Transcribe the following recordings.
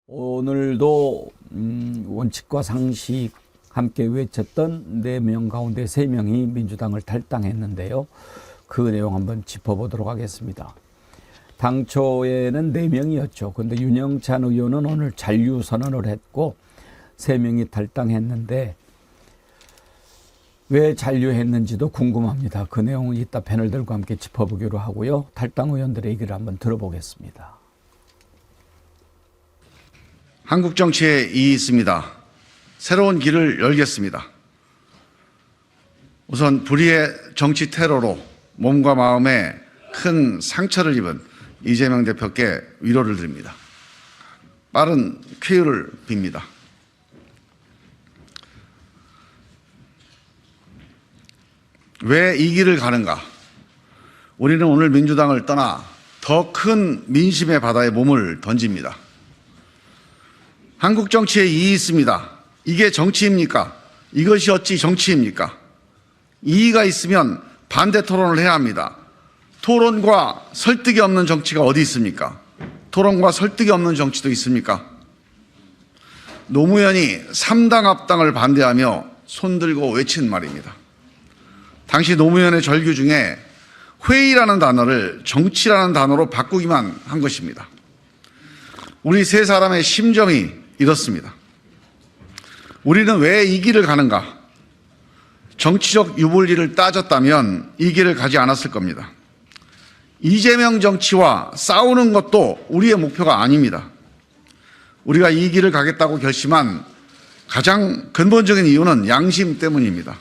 오늘도 원칙과 상식 함께 외쳤던 4명 가운데 3명이 민주당을 탈당했는데요. 그 내용 한번 짚어보도록 하겠습니다. 당초에는 4명이었죠. 그런데 윤영찬 의원은 오늘 잔류선언을 했고 3명이 탈당했는데 왜 잔류했는지도 궁금합니다. 그 내용은 이따 패널들과 함께 짚어보기로 하고요. 탈당 의원들의 얘기를 한번 들어보겠습니다. 한국 정치에 이익이 있습니다. 새로운 길을 열겠습니다. 우선 불의의 정치 테러로 몸과 마음에 큰 상처를 입은 이재명 대표께 위로를 드립니다. 빠른 쾌유를 빕니다. 왜 이 길을 가는가? 우리는 오늘 민주당을 떠나 더 큰 민심의 바다에 몸을 던집니다. 한국 정치에 이익이 있습니다. 이게 정치입니까? 이것이 어찌 정치입니까? 이의가 있으면 반대 토론을 해야 합니다. 토론과 설득이 없는 정치가 어디 있습니까? 토론과 설득이 없는 정치도 있습니까? 노무현이 3당 합당을 반대하며 손들고 외친 말입니다. 당시 노무현의 절규 중에 회의라는 단어를 정치라는 단어로 바꾸기만 한 것입니다. 우리 세 사람의 심정이 이렇습니다. 우리는 왜 이 길을 가는가? 정치적 유불리를 따졌다면 이 길을 가지 않았을 겁니다. 이재명 정치와 싸우는 것도 우리의 목표가 아닙니다. 우리가 이 길을 가겠다고 결심한 가장 근본적인 이유는 양심 때문입니다.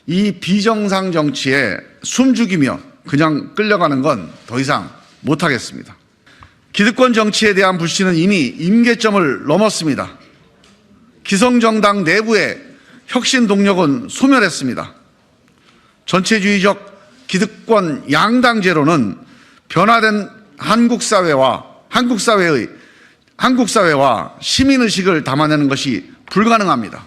이 비정상 정치에 숨죽이며 그냥 끌려가는 건 더 이상 못하겠습니다. 기득권 정치에 대한 불신은 이미 임계점을 넘었습니다. 기성정당 내부의 혁신 동력은 소멸했습니다. 전체주의적 기득권 양당제로는 변화된 한국 사회와 시민의식을 담아내는 것이 불가능합니다.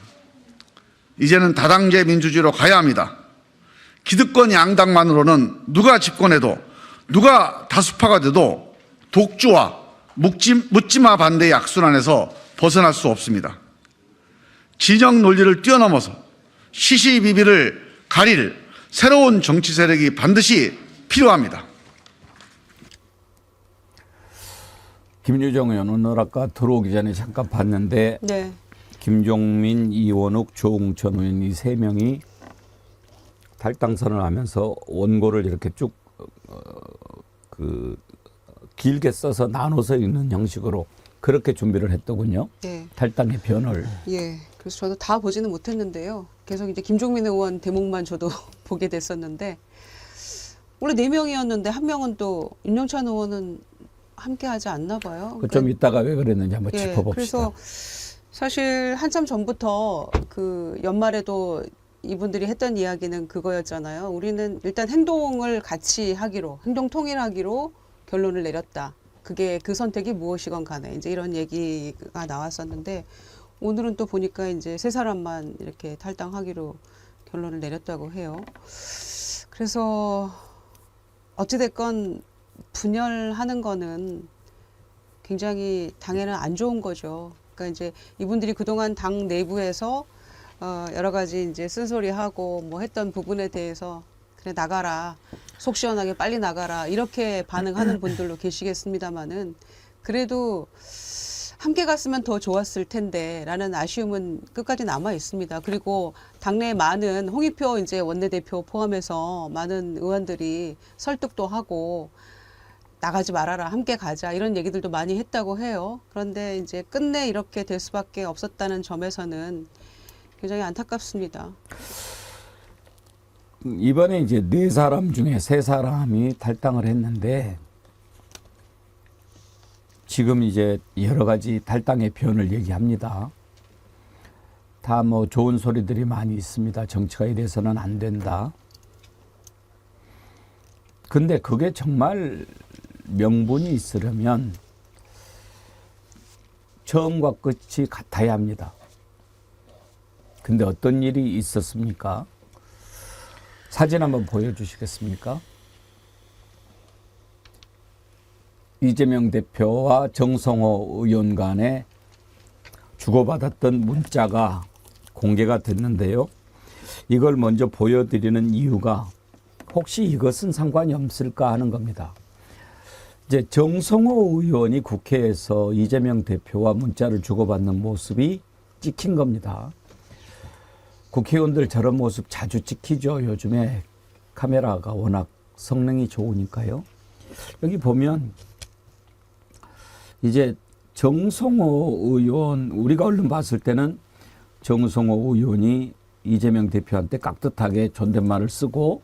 이제는 다당제 민주주의로 가야 합니다. 기득권 양당만으로는 누가 집권해도 누가 다수파가 돼도 독주와 묻지마 반대의 악순환에서 벗어날 수 없습니다. 진영 논리를 뛰어넘어서 시시비비를 가릴 새로운 정치 세력이 반드시 필요합니다. 김유정 의원 오늘 아까 들어오기 전에 잠깐 봤는데 네. 김종민, 이원욱, 조응천 의원 이 3명이 탈당선을 하면서 원고를 이렇게 쭉 길게 써서 나눠서 읽는 형식으로 그렇게 준비를 했더군요. 네. 탈당의 변을. 예. 그래서 저도 다 보지는 못했는데요. 계속 이제 김종민 의원 대목만 저도 보게 됐었는데 원래 4명이었는데 한 명은 또 윤영찬 의원은 함께 하지 않나 봐요. 좀 이따가 왜 그랬는지 한번 예, 짚어봅시다. 그래서 사실 한참 전부터 그 연말에도 이분들이 했던 이야기는 그거였잖아요. 우리는 일단 행동을 같이 하기로, 행동 통일하기로 결론을 내렸다. 그게 그 선택이 무엇이건 간에 이제 이런 얘기가 나왔었는데 오늘은 또 보니까 이제 3사람만 이렇게 탈당하기로 결론을 내렸다고 해요. 그래서 어찌됐건 분열하는 거는 굉장히 당에는 안 좋은 거죠. 그러니까 이제 이분들이 그동안 당 내부에서 여러 가지 이제 쓴소리하고 뭐 했던 부분에 대해서 그래 나가라, 속 시원하게 빨리 나가라 이렇게 반응하는 분들도 계시겠습니다만은 그래도 함께 갔으면 더 좋았을 텐데라는 아쉬움은 끝까지 남아 있습니다. 그리고 당내 많은 홍익표 이제 원내대표 포함해서 많은 의원들이 설득도 하고 나가지 말아라, 함께 가자 이런 얘기들도 많이 했다고 해요. 그런데 이제 끝내 이렇게 될 수밖에 없었다는 점에서는 굉장히 안타깝습니다. 이번에 이제 4사람 중에 3사람이 탈당을 했는데 지금 이제 여러 가지 탈당의 변을 얘기합니다. 다 뭐 좋은 소리들이 많이 있습니다. 정치가 이래서는 안 된다. 근데 그게 정말 명분이 있으려면 처음과 끝이 같아야 합니다. 근데 어떤 일이 있었습니까? 사진 한번 보여주시겠습니까? 이재명 대표와 정성호 의원 간에 주고받았던 문자가 공개가 됐는데요. 이걸 먼저 보여드리는 이유가 혹시 이것은 상관이 없을까 하는 겁니다. 이제 정성호 의원이 국회에서 이재명 대표와 문자를 주고받는 모습이 찍힌 겁니다. 국회의원들 저런 모습 자주 찍히죠. 요즘에 카메라가 워낙 성능이 좋으니까요. 여기 보면 이제 정성호 의원, 우리가 얼른 봤을 때는 정성호 의원이 이재명 대표한테 깍듯하게 존댓말을 쓰고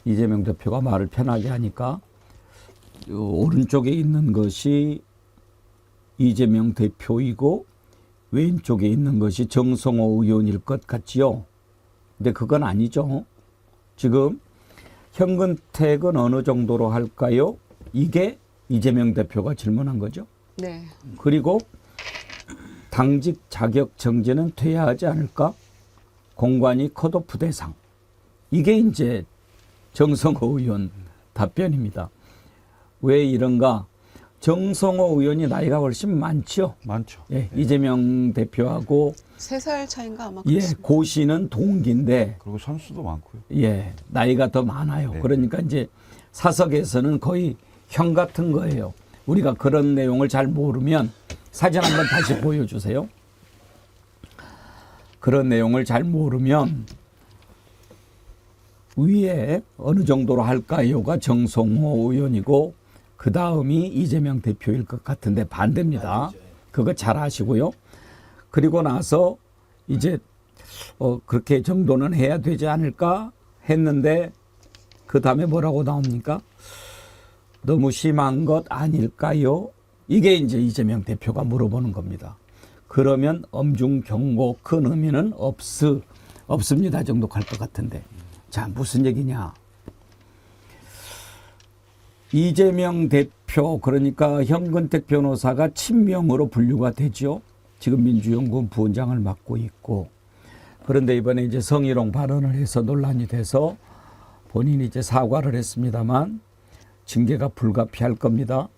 이재명 대표가 말을 편하게 하니까 오른쪽에 있는 것이 이재명 대표이고 왼쪽에 있는 것이 정성호 의원일 것 같지요. 근데 그건 아니죠. 지금 현근택은 어느 정도로 할까요? 이게 이재명 대표가 질문한 거죠. 네. 그리고 당직 자격 정지는 돼야 하지 않을까? 공관위 컷오프 대상. 이게 이제 정성호 의원 답변입니다. 왜 이런가? 정성호 의원이 나이가 훨씬 많죠. 많죠. 예, 이재명 대표하고 3살 차인가 아마 예, 그렇습니다. 고시는 동기인데 그리고 선수도 많고요. 예, 나이가 더 많아요. 네. 그러니까 이제 사석에서는 거의 형 같은 거예요. 우리가 그런 내용을 잘 모르면 사진 한번 다시 보여주세요. 그런 내용을 잘 모르면 위에 어느 정도로 할까요가 정성호 의원이고 그 다음이 이재명 대표일 것 같은데 반대입니다. 그거 잘 아시고요. 그리고 나서 이제 그렇게 정도는 해야 되지 않을까 했는데 그 다음에 뭐라고 나옵니까? 너무 심한 것 아닐까요? 이게 이제 이재명 대표가 물어보는 겁니다. 그러면 엄중 경고 큰 의미는 없습니다 정도 갈 것 같은데. 자, 무슨 얘기냐? 이재명 대표, 그러니까 현근택 변호사가 친명으로 분류가 되죠. 지금 민주연구원 부원장을 맡고 있고. 그런데 이번에 이제 성희롱 발언을 해서 논란이 돼서 본인이 이제 사과를 했습니다만 징계가 불가피할 겁니다.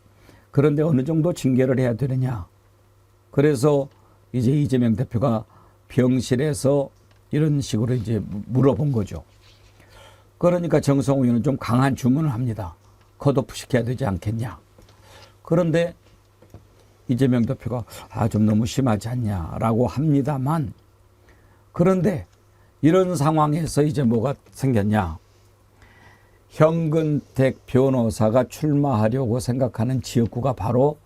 그런데 어느 정도 징계를 해야 되느냐. 그래서 이제 이재명 대표가 병실에서 이런 식으로 이제 물어본 거죠. 그러니까 정성호 의원은 좀 강한 주문을 합니다. 컷오프 시켜야 되지 않겠냐. 그런데 이재명 대표가 좀 너무 심하지 않냐라고 합니다만 그런데 이런 상황에서 이제 뭐가 생겼냐. 현근택 변호사가 출마하려고 생각하는 지역구가 바로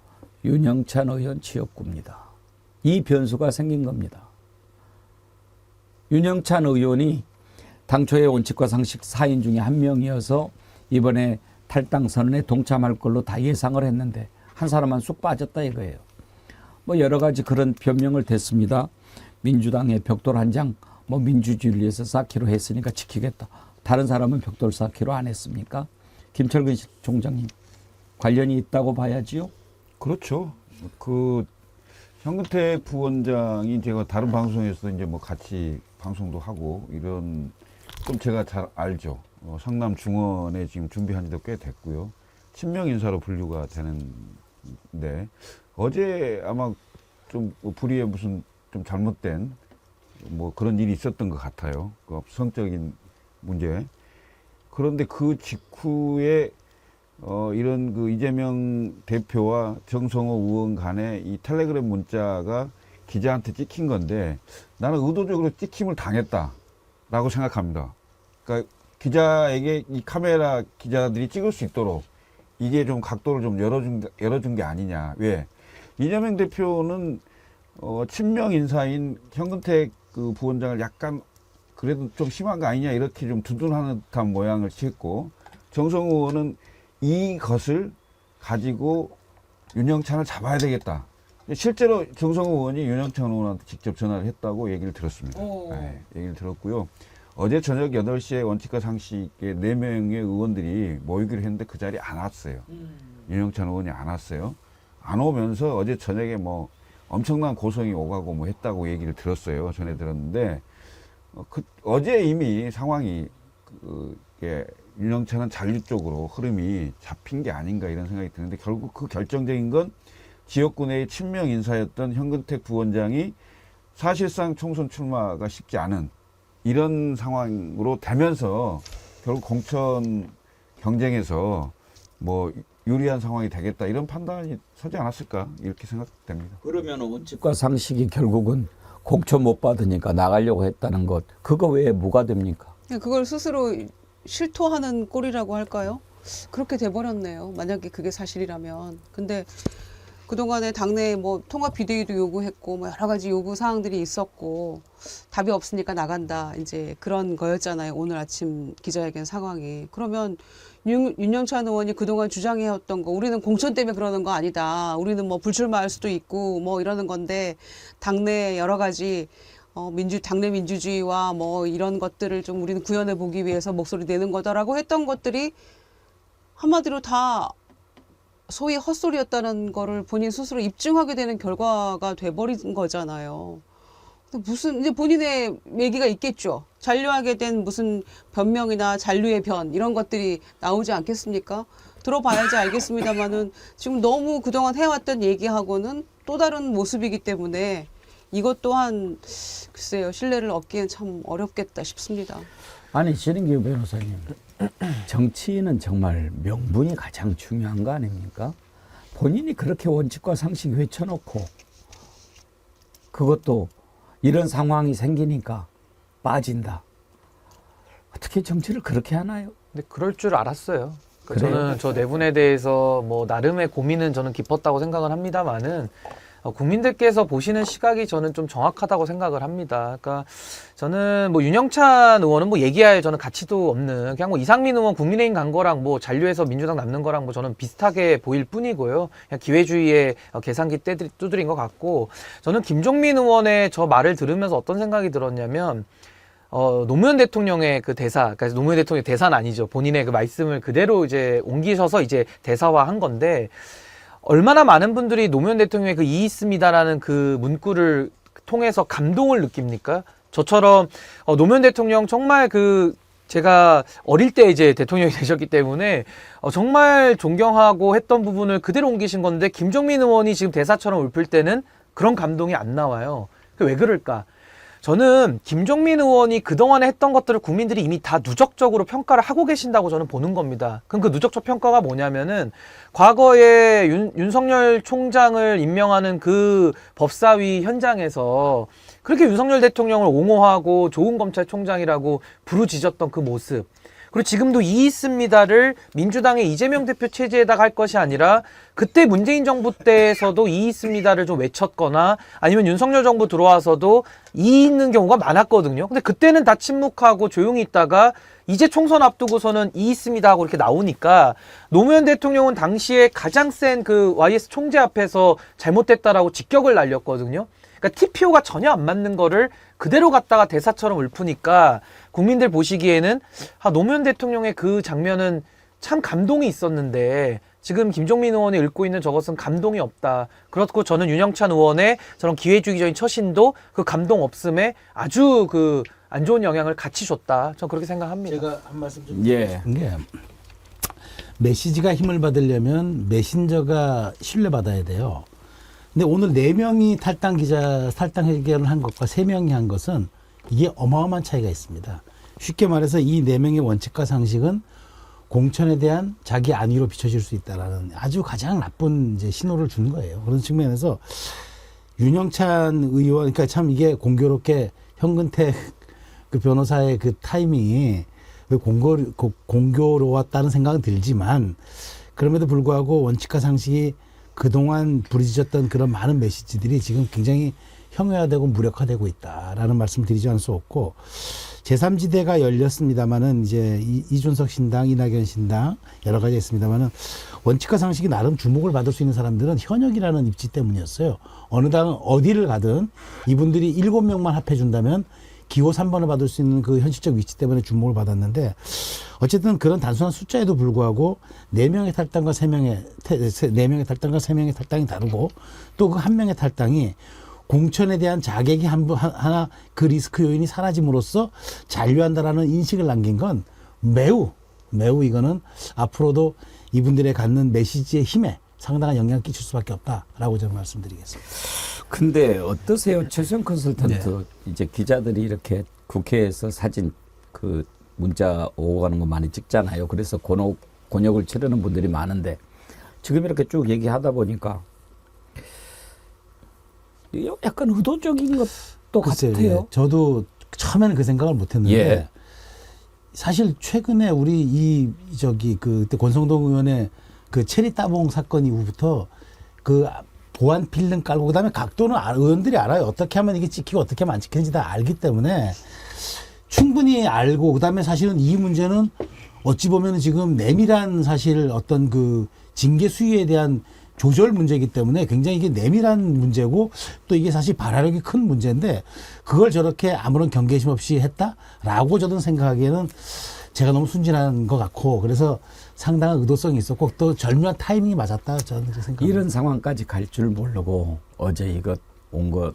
윤영찬 의원 지역구입니다. 이 변수가 생긴 겁니다. 윤영찬 의원이 당초에 원칙과 상식 4인 중에 한 명이어서 이번에 탈당 선언에 동참할 걸로 다 예상을 했는데 한 사람만 쑥 빠졌다 이거예요. 뭐 여러 가지 그런 변명을 댔습니다. 민주당의 벽돌 한 장 뭐 민주주의를 위해서 쌓기로 했으니까 지키겠다. 다른 사람은 벽돌 쌓기로 안 했습니까? 김철근 총장님 관련이 있다고 봐야지요. 그렇죠. 그 현근택 부원장이 제가 다른 방송에서 이제 뭐 같이 방송도 하고 이런 좀 제가 잘 알죠. 성남 중원에 지금 준비한 지도 꽤 됐고요. 친명 인사로 분류가 되는데 어제 아마 좀 불의의 무슨 좀 잘못된 뭐 그런 일이 있었던 것 같아요. 그 성적인 문제. 그런데 그 직후에 이런 그 이재명 대표와 정성호 의원 간의 이 텔레그램 문자가 기자한테 찍힌 건데 나는 의도적으로 찍힘을 당했다라고 생각합니다. 그러니까 기자에게 이 카메라 기자들이 찍을 수 있도록 이게 좀 각도를 좀 열어준 게 아니냐. 왜? 이재명 대표는 친명 인사인 현근택 그 부원장을 약간 그래도 좀 심한 거 아니냐 이렇게 좀 두둔하는 듯한 모양을 취했고 정성호 의원은 이것을 가지고 윤영찬을 잡아야 되겠다. 실제로 정성호 의원이 윤영찬 의원한테 직접 전화를 했다고 얘기를 들었습니다. 네, 얘기를 들었고요. 어제 저녁 8시에 원칙과 상식에 4명의 의원들이 모이기로 했는데 그 자리에 안 왔어요. 윤영찬 의원이 안 왔어요. 안 오면서 어제 저녁에 뭐 엄청난 고성이 오가고 뭐 했다고 얘기를 들었어요. 전에 들었는데 어제 이미 상황이 윤영찬은 잔류 쪽으로 흐름이 잡힌 게 아닌가 이런 생각이 드는데 결국 그 결정적인 건 지역구 내의 친명 인사였던 현근택 부원장이 사실상 총선 출마가 쉽지 않은 이런 상황으로 되면서 결국 공천 경쟁에서 뭐 유리한 상황이 되겠다 이런 판단이 서지 않았을까 이렇게 생각됩니다. 그러면 원칙과 상식이 결국은 공천 못 받으니까 나가려고 했다는 것, 그거 외에 뭐가 됩니까? 그걸 스스로 실토하는 꼴이라고 할까요? 그렇게 돼버렸네요. 만약에 그게 사실이라면. 근데 그동안에 당내 뭐 통합 비대위도 요구했고 뭐 여러 가지 요구 사항들이 있었고 답이 없으니까 나간다. 이제 그런 거였잖아요. 오늘 아침 기자회견 상황이. 그러면 윤영찬 의원이 그동안 주장해왔던 거 우리는 공천 때문에 그러는 거 아니다. 우리는 뭐 불출마할 수도 있고 뭐 이러는 건데 당내 여러 가지 당내 민주주의와 뭐 이런 것들을 좀 우리는 구현해 보기 위해서 목소리 내는 거다라고 했던 것들이 한마디로 다 소위 헛소리였다는 거를 본인 스스로 입증하게 되는 결과가 돼버린 거잖아요. 무슨 이제 본인의 얘기가 있겠죠. 잔류하게 된 무슨 변명이나 잔류의 변 이런 것들이 나오지 않겠습니까? 들어봐야지 알겠습니다만은 지금 너무 그동안 해왔던 얘기하고는 또 다른 모습이기 때문에 이것 또한 글쎄요 신뢰를 얻기엔 참 어렵겠다 싶습니다. 아니 신인규 변호사님, 정치인은 정말 명분이 가장 중요한 거 아닙니까? 본인이 그렇게 원칙과 상식 외쳐놓고 그것도 이런 상황이 생기니까 빠진다. 어떻게 정치를 그렇게 하나요? 근데 그럴 줄 알았어요. 그래요? 저는 저 네 분에 대해서 뭐 나름의 고민은 저는 깊었다고 생각을 합니다만은 국민들께서 보시는 시각이 저는 좀 정확하다고 생각을 합니다. 그러니까 저는 뭐 윤영찬 의원은 뭐 얘기할 저는 가치도 없는 그냥 뭐 이상민 의원 국민의힘 간 거랑 뭐 잔류해서 민주당 남는 거랑 뭐 저는 비슷하게 보일 뿐이고요. 그냥 기회주의의 계산기 두드린 것 같고 저는 김종민 의원의 저 말을 들으면서 어떤 생각이 들었냐면 노무현 대통령의 그 대사, 그러니까 노무현 대통령의 대사는 아니죠. 본인의 그 말씀을 그대로 이제 옮기셔서 이제 대사화한 건데 얼마나 많은 분들이 노무현 대통령의 그 이의 있습니다라는 그 문구를 통해서 감동을 느낍니까? 저처럼 노무현 대통령 정말 제가 어릴 때 이제 대통령이 되셨기 때문에 정말 존경하고 했던 부분을 그대로 옮기신 건데 김종민 의원이 지금 대사처럼 읊을 때는 그런 감동이 안 나와요. 왜 그럴까? 저는 김종민 의원이 그동안에 했던 것들을 국민들이 이미 다 누적적으로 평가를 하고 계신다고 저는 보는 겁니다. 그럼 그 누적적 평가가 뭐냐면은 과거에 윤석열 총장을 임명하는 그 법사위 현장에서 그렇게 윤석열 대통령을 옹호하고 좋은 검찰총장이라고 부르짖었던 그 모습. 그리고 지금도 이의 있습니다를 민주당의 이재명 대표 체제에다가 할 것이 아니라 그때 문재인 정부 때에서도 이의 있습니다를 좀 외쳤거나 아니면 윤석열 정부 들어와서도 이의 있는 경우가 많았거든요. 근데 그때는 다 침묵하고 조용히 있다가 이제 총선 앞두고서는 이의 있습니다 하고 이렇게 나오니까 노무현 대통령은 당시에 가장 센 그 YS 총재 앞에서 잘못됐다라고 직격을 날렸거든요. 그러니까 TPO가 전혀 안 맞는 거를 그대로 갖다가 대사처럼 읊으니까 국민들 보시기에는 노무현 대통령의 그 장면은 참 감동이 있었는데 지금 김종민 의원이 읊고 있는 저것은 감동이 없다. 그렇고 저는 윤영찬 의원의 저런 기회주의적인 처신도 그 감동 없음에 아주 그 안 좋은 영향을 같이 줬다. 저는 그렇게 생각합니다. 제가 한 말씀 좀 예. 게 메시지가 힘을 받으려면 메신저가 신뢰받아야 돼요. 근데 오늘 4명이 탈당 해결을 한 것과 3명이 한 것은 이게 어마어마한 차이가 있습니다. 쉽게 말해서 이 4명의 원칙과 상식은 공천에 대한 자기 안위로 비춰질 수 있다라는 아주 가장 나쁜 이제 신호를 준 거예요. 그런 측면에서 윤영찬 의원, 그러니까 참 이게 공교롭게 현근택 그 변호사의 그 타이밍이 공교로웠다는 생각은 들지만 그럼에도 불구하고 원칙과 상식이 그동안 부르짖었던 그런 많은 메시지들이 지금 굉장히 형해화되고 무력화되고 있다라는 말씀을 드리지 않을 수 없고 제3지대가 열렸습니다만은 이제 이준석 신당, 이낙연 신당 여러 가지 있습니다만은 원칙과 상식이 나름 주목을 받을 수 있는 사람들은 현역이라는 입지 때문이었어요. 어느 당 어디를 가든 이분들이 7명만 합해준다면 기호 3번을 받을 수 있는 그 현실적 위치 때문에 주목을 받았는데 어쨌든 그런 단순한 숫자에도 불구하고 4명의 탈당과 4명의 탈당과 3명의 탈당이 다르고 또 그 1명의 탈당이 공천에 대한 자객이 하나 그 리스크 요인이 사라짐으로써 잔류한다라는 인식을 남긴 건 매우 매우 이거는 앞으로도 이분들의 갖는 메시지의 힘에 상당한 영향을 끼칠 수밖에 없다라고 저는 말씀드리겠습니다. 근데 어떠세요? 최수영 컨설턴트 이제 기자들이 이렇게 국회에서 사진 그 문자 오고 가는 거 많이 찍잖아요. 그래서 곤욕을 치르는 분들이 많은데 지금 이렇게 쭉 얘기하다 보니까 이거 약간 의도적인 것도 글쎄요, 같아요. 예. 저도 처음에는 그 생각을 못했는데 예. 사실 최근에 우리 그때 권성동 의원의 그 체리 따봉 사건 이후부터 그 보안 필름 깔고 그다음에 각도는 의원들이 알아요. 어떻게 하면 이게 찍히고 어떻게 하면 안 찍히는지 다 알기 때문에 충분히 알고 그다음에 사실은 이 문제는 어찌 보면 지금 내밀한 사실 어떤 그 징계 수위에 대한 조절 문제이기 때문에 굉장히 이게 내밀한 문제고 또 이게 사실 발화력이 큰 문제인데 그걸 저렇게 아무런 경계심 없이 했다라고 저는 생각하기에는 제가 너무 순진한 것 같고 그래서 상당한 의도성이 있었고 또 절묘한 타이밍이 맞았다 저는 그렇게 생각합니다. 이런 상황까지 갈 줄 모르고 어제 이것 온 것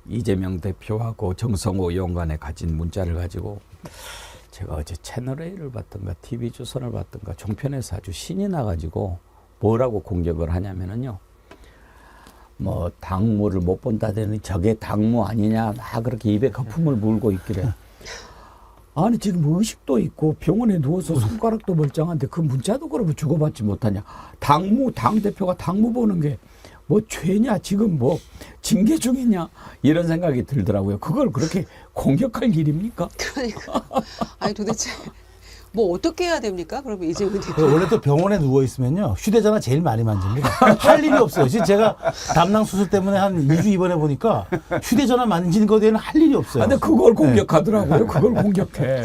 이재명 대표하고 정성호 의원 간에 가진 문자를 가지고 제가 어제 채널A를 봤던가 TV조선을 봤던가 종편에서 아주 신이 나가지고 뭐라고 공격을 하냐면은요. 뭐 당무를 못 본다더니 저게 당무 아니냐 막 그렇게 입에 거품을 물고 있길래 아니 지금 의식도 있고 병원에 누워서 손가락도 멀쩡한데 그 문자도 그러면 주고받지 못하냐. 당대표가 당무 보는 게 뭐 죄냐 지금 뭐 징계 중이냐 이런 생각이 들더라고요. 그걸 그렇게 공격할 일입니까? 그러니까 아니 도대체 뭐 어떻게 해야 됩니까? 그러면 이재명 대표 원래 또 병원에 누워 있으면요 휴대전화 제일 많이 만집니다. 할 일이 없어요. 지금 제가 담낭 수술 때문에 한 2주 입원해 보니까 휴대전화 만지는 거에 대해서는 할 일이 없어요. 근데 그걸 공격하더라고요. 그걸 공격해.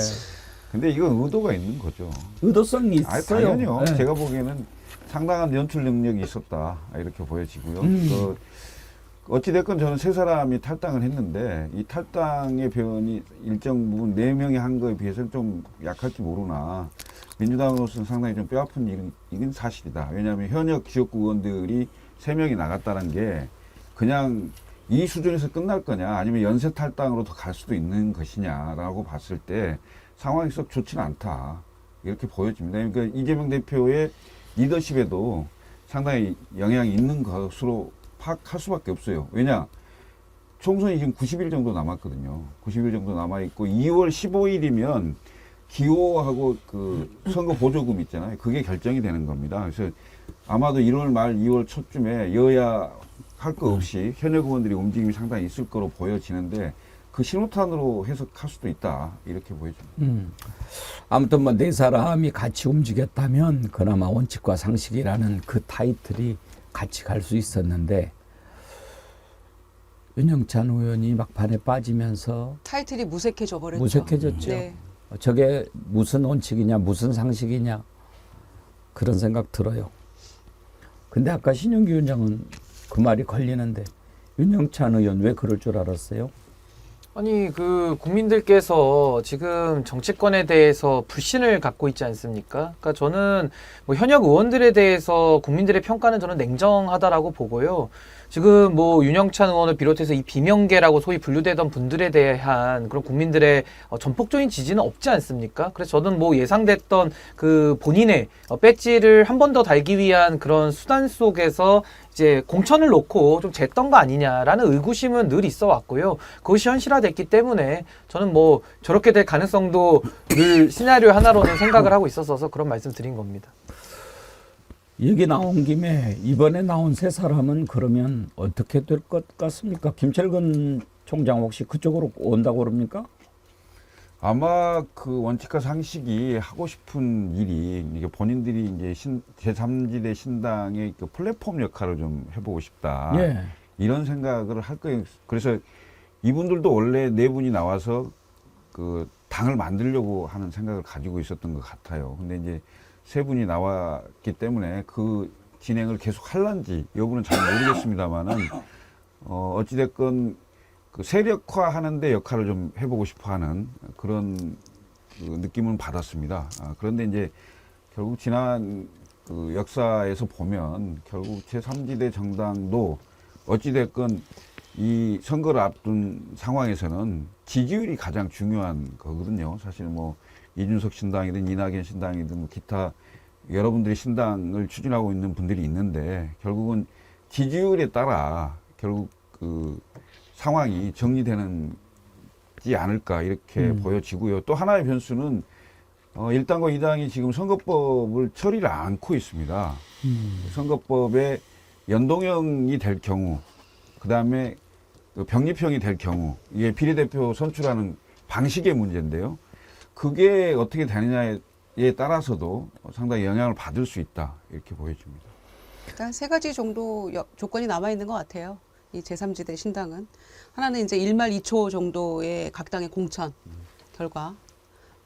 근데 이건 의도가 있는 거죠. 의도성이 아, 있어요. 당연히요. 네. 제가 보기에는 상당한 연출 능력이 있었다 이렇게 보여지고요. 어찌됐건 저는 세 사람이 탈당을 했는데 이 탈당의 변이 일정 부분 4명이 한 거에 비해서는 좀 약할지 모르나 민주당으로서는 상당히 좀 뼈아픈 이건 사실이다. 왜냐하면 현역 지역구 의원들이 3명이 나갔다는 게 그냥 이 수준에서 끝날 거냐 아니면 연쇄 탈당으로 더 갈 수도 있는 것이냐라고 봤을 때 상황이 썩 좋지는 않다. 이렇게 보여집니다. 그러니까 이재명 대표의 리더십에도 상당히 영향이 있는 것으로 파악할 수밖에 없어요. 왜냐? 총선이 지금 90일 정도 남았거든요. 90일 정도 남아있고 2월 15일이면 기호하고 그 선거 보조금 있잖아요. 그게 결정이 되는 겁니다. 그래서 아마도 1월 말 2월 초쯤에 여야 할 거 없이 현역 의원들이 움직임이 상당히 있을 거로 보여지는데 그 신호탄으로 해석할 수도 있다. 이렇게 보여집니다. 아무튼 뭐 네 사람이 같이 움직였다면 그나마 원칙과 상식이라는 그 타이틀이 같이 갈 수 있었는데 윤영찬 의원이 막판에 빠지면서 타이틀이 무색해져 버렸죠. 무색해졌죠. 네. 저게 무슨 원칙이냐 무슨 상식이냐 그런 생각 들어요. 근데 아까 신용기 위원장은 그 말이 걸리는데 윤영찬 의원 왜 그럴 줄 알았어요? 아니 그 국민들께서 지금 정치권에 대해서 불신을 갖고 있지 않습니까? 그러니까 저는 뭐 현역 의원들에 대해서 국민들의 평가는 저는 냉정하다라고 보고요. 지금 뭐 윤영찬 의원을 비롯해서 이 비명계라고 소위 분류되던 분들에 대한 그런 국민들의 전폭적인 지지는 없지 않습니까? 그래서 저는 뭐 예상됐던 그 본인의 배지를 한 번 더 달기 위한 그런 수단 속에서 이제 공천을 놓고 좀 쟀던 거 아니냐라는 의구심은 늘 있어 왔고요. 그것이 현실화됐기 때문에 저는 뭐 저렇게 될 가능성도 늘 시나리오 하나로는 생각을 하고 있었어서 그런 말씀 드린 겁니다. 얘기 나온 김에 이번에 나온 세 사람은 그러면 어떻게 될 것 같습니까? 김철근 총장 혹시 그쪽으로 온다고 그럽니까? 아마 그 원칙과 상식이 하고 싶은 일이 이게 본인들이 이제 제3지대 신당의 그 플랫폼 역할을 좀 해보고 싶다. 예. 이런 생각을 할 거예요. 그래서 이분들도 원래 4분이 나와서 그 당을 만들려고 하는 생각을 가지고 있었던 것 같아요. 근데 이제 3분이 나왔기 때문에 그 진행을 계속 할런지 여부는 잘 모르겠습니다만은 어찌됐건 그 세력화하는데 역할을 좀 해보고 싶어하는 그런 그 느낌은 받았습니다. 그런데 이제 결국 지난 그 역사에서 보면 결국 제3지대 정당도 어찌됐건 이 선거를 앞둔 상황에서는 지지율이 가장 중요한 거거든요. 사실 뭐 이준석 신당이든 이낙연 신당이든 뭐 기타 여러분들이 신당을 추진하고 있는 분들이 있는데 결국은 지지율에 따라 결국 그 상황이 정리되는지 않을까 이렇게 보여지고요. 또 하나의 변수는 1당과 2당이 지금 선거법을 처리를 않고 있습니다. 선거법에 연동형이 될 경우, 그 다음에 병립형이 될 경우, 이게 비례대표 선출하는 방식의 문제인데요. 그게 어떻게 되느냐에 따라서도 상당히 영향을 받을 수 있다, 이렇게 보여집니다. 일단 세 가지 정도 조건이 남아 있는 것 같아요. 이 제3지대 신당은 하나는 이제 1말 2초 정도의 각 당의 공천 결과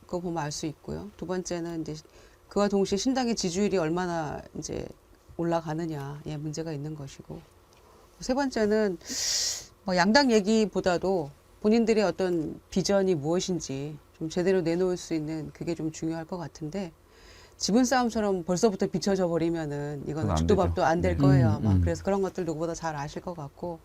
그거 보면 알 수 있고요. 두 번째는 이제 그와 동시에 신당의 지지율이 얼마나 이제 올라가느냐에 문제가 있는 것이고, 세 번째는 뭐 양당 얘기보다도 본인들의 어떤 비전이 무엇인지 좀 제대로 내놓을 수 있는 그게 좀 중요할 것 같은데, 지분 싸움처럼 벌써부터 비춰져 버리면은 그건 이거는 안 죽도 되죠. 밥도 안 될 네. 거예요 아마. 그래서 그런 것들 누구보다 잘 아실 것 같고,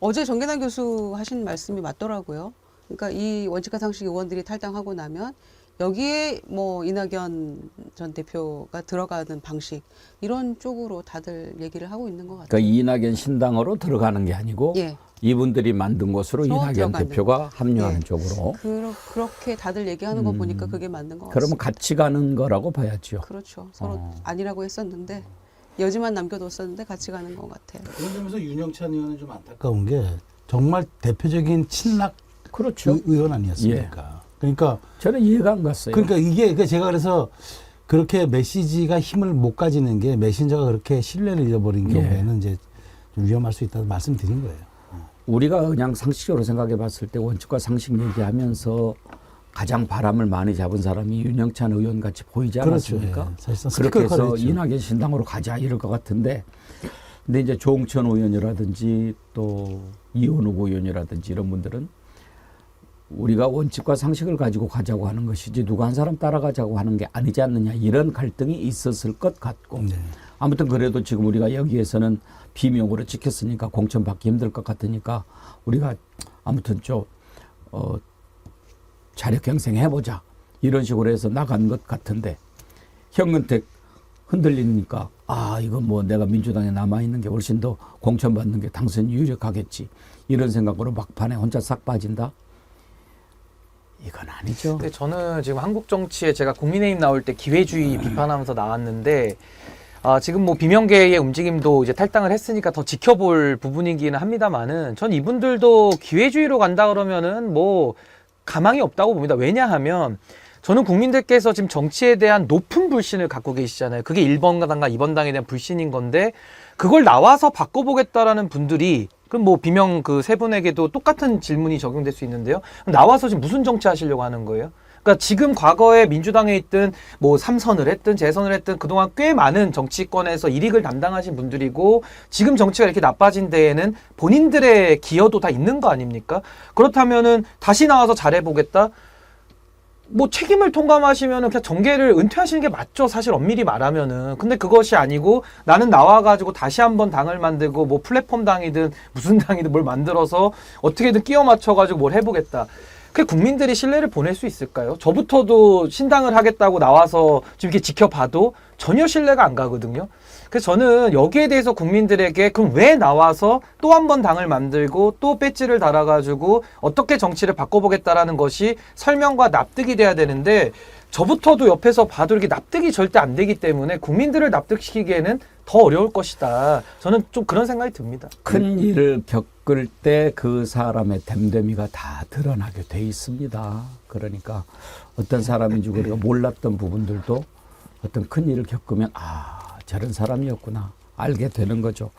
어제 정계남 교수 하신 말씀이 맞더라고요. 그러니까 이 원칙과 상식 의원들이 탈당하고 나면 여기에 뭐 이낙연 전 대표가 들어가는 방식, 이런 쪽으로 다들 얘기를 하고 있는 것 같아요. 그러니까 이낙연 신당으로 들어가는 게 아니고 예. 이분들이 만든 것으로 이낙연 들어가는. 대표가 합류하는 예. 쪽으로. 그렇게 다들 얘기하는 거 보니까 그게 맞는 것 같습니다. 그러면 같이 가는 거라고 봐야죠. 그렇죠. 서로 아니라고 했었는데 여지만 남겨뒀었는데 같이 가는 것 같아요. 그런 점에서 윤영찬 의원은 좀 안타까운 게 정말 대표적인 친낙 그렇죠. 의원 아니었습니까? 그러니까 저는 이해가 안 갔어요. 그러니까 이게 제가 그래서 그렇게 메시지가 힘을 못 가지는 게 메신저가 그렇게 신뢰를 잃어버린 예. 경우에는 이제 좀 위험할 수 있다고 말씀드린 거예요. 우리가 그냥 상식적으로 생각해 봤을 때 원칙과 상식 얘기하면서 가장 바람을 많이 잡은 사람이 윤영찬 의원 같이 보이지 않았습니까? 예. 사실상 그렇게 스피커 해서 역할을 했죠. 이낙연 신당으로 가자 이럴 것 같은데, 근데 이제 조홍천 의원이라든지 또 이원욱 의원이라든지 이런 분들은 우리가 원칙과 상식을 가지고 가자고 하는 것이지 누가 한 사람 따라가자고 하는 게 아니지 않느냐, 이런 갈등이 있었을 것 같고, 네. 아무튼 그래도 지금 우리가 여기에서는 비명으로 찍혔으니까 공천 받기 힘들 것 같으니까 우리가 아무튼 좀 자력 경생해보자 이런 식으로 해서 나간 것 같은데, 현근택 흔들리니까 이건 뭐 내가 민주당에 남아있는 게 훨씬 더 공천 받는 게 당선 유력하겠지 이런 생각으로 막판에 혼자 싹 빠진다? 이건 아니죠. 근데 저는 지금 한국 정치에 제가 국민의힘 나올 때 기회주의 비판하면서 나왔는데, 지금 뭐 비명계의 움직임도 이제 탈당을 했으니까 더 지켜볼 부분이기는 합니다만은, 전 이분들도 기회주의로 간다 그러면은 뭐 가망이 없다고 봅니다. 왜냐하면 저는 국민들께서 지금 정치에 대한 높은 불신을 갖고 계시잖아요. 그게 1번 당과 2번 당에 대한 불신인 건데, 그걸 나와서 바꿔보겠다라는 분들이, 그럼 뭐 비명 그 세 분에게도 똑같은 질문이 적용될 수 있는데요. 나와서 지금 무슨 정치 하시려고 하는 거예요? 그러니까 지금 과거에 민주당에 있든 뭐 삼선을 했든 재선을 했든 그동안 꽤 많은 정치권에서 일익을 담당하신 분들이고, 지금 정치가 이렇게 나빠진 데에는 본인들의 기여도 다 있는 거 아닙니까? 그렇다면은 다시 나와서 잘해보겠다? 뭐 책임을 통감하시면은 그냥 정계를 은퇴하시는 게 맞죠, 사실 엄밀히 말하면은. 근데 그것이 아니고 나는 나와가지고 다시 한번 당을 만들고 뭐 플랫폼 당이든 무슨 당이든 뭘 만들어서 어떻게든 끼워 맞춰가지고 뭘 해보겠다. 그 국민들이 신뢰를 보낼 수 있을까요? 저부터도 신당을 하겠다고 나와서 지금 이렇게 지켜봐도 전혀 신뢰가 안 가거든요. 그래서 저는 여기에 대해서 국민들에게 그럼 왜 나와서 또 한 번 당을 만들고 또 배지를 달아가지고 어떻게 정치를 바꿔보겠다라는 것이 설명과 납득이 돼야 되는데, 저부터도 옆에서 봐도 이렇게 납득이 절대 안 되기 때문에 국민들을 납득시키기에는 더 어려울 것이다. 저는 좀 그런 생각이 듭니다. 큰 일을 겪을 때 그 사람의 됨됨이가 다 드러나게 돼 있습니다. 그러니까 어떤 사람인지 우리가 몰랐던 부분들도 어떤 큰 일을 겪으면 저런 사람이었구나 알게 되는 거죠.